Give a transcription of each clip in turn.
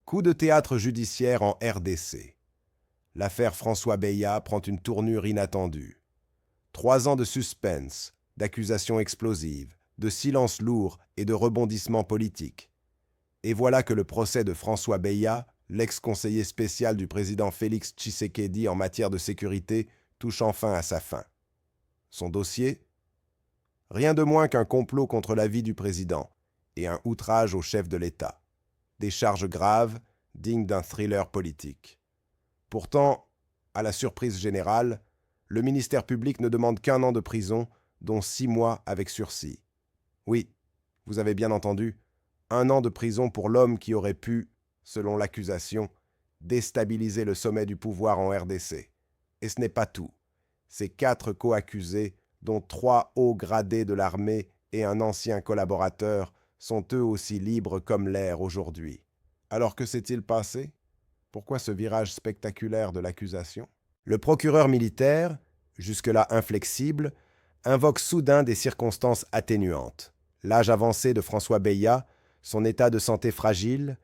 Coup de théâtre judiciaire en RDC. L'affaire François Beya prend une tournure inattendue. 3 ans de suspense, d'accusations explosives, de silence lourd et de rebondissements politiques. Et voilà que le procès de François Beya, l'ex-conseiller spécial du président Félix Tshisekedi en matière de sécurité, touche enfin à sa fin. Son dossier ? Rien de moins qu'un complot contre la vie du président et un outrage au chef de l'État. Des charges graves, dignes d'un thriller politique. Pourtant, à la surprise générale, le ministère public ne demande qu'1 an de prison, dont 6 mois avec sursis. Oui, vous avez bien entendu, 1 an de prison pour l'homme qui aurait pu, selon l'accusation, déstabiliser le sommet du pouvoir en RDC. Et ce n'est pas tout. Ces 4 co-accusés, dont 3 hauts gradés de l'armée et un ancien collaborateur, sont eux aussi libres comme l'air aujourd'hui. Alors que s'est-il passé ? Pourquoi ce virage spectaculaire de l'accusation ? Le procureur militaire, jusque-là inflexible, invoque soudain des circonstances atténuantes. L'âge avancé de François Beya, son état de santé fragile,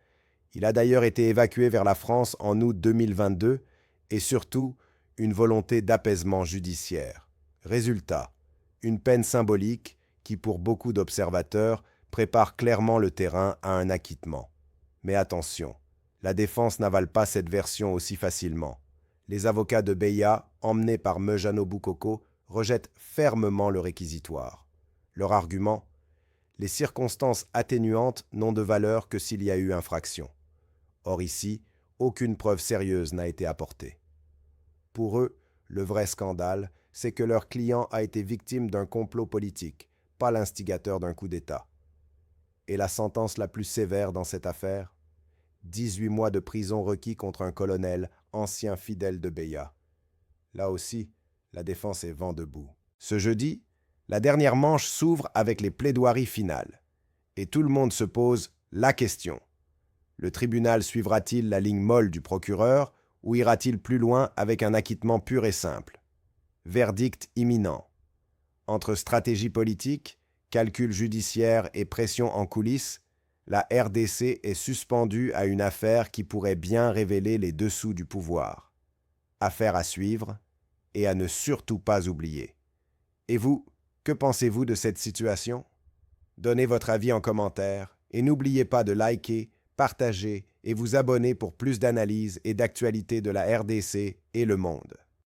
il a d'ailleurs été évacué vers la France en août 2022, et surtout, une volonté d'apaisement judiciaire. Résultat, une peine symbolique qui, pour beaucoup d'observateurs, prépare clairement le terrain à un acquittement. Mais attention, la défense n'avale pas cette version aussi facilement. Les avocats de Beya, emmenés par Mejano Bukoko, rejettent fermement le réquisitoire. Leur argument ? Les circonstances atténuantes n'ont de valeur que s'il y a eu infraction. Or ici, aucune preuve sérieuse n'a été apportée. Pour eux, le vrai scandale, c'est que leur client a été victime d'un complot politique, pas l'instigateur d'un coup d'État. Et la sentence la plus sévère dans cette affaire ? 18 mois de prison requis contre un colonel, ancien fidèle de Beya. Là aussi, la défense est vent debout. Ce jeudi, la dernière manche s'ouvre avec les plaidoiries finales. Et tout le monde se pose la question. Le tribunal suivra-t-il la ligne molle du procureur ou ira-t-il plus loin avec un acquittement pur et simple ? Verdict imminent. Entre stratégie politique, calcul judiciaire et pression en coulisses, la RDC est suspendue à une affaire qui pourrait bien révéler les dessous du pouvoir. Affaire à suivre et à ne surtout pas oublier. Et vous, que pensez-vous de cette situation ? Donnez votre avis en commentaire et n'oubliez pas de liker, partager et vous abonner pour plus d'analyses et d'actualités de la RDC et le monde.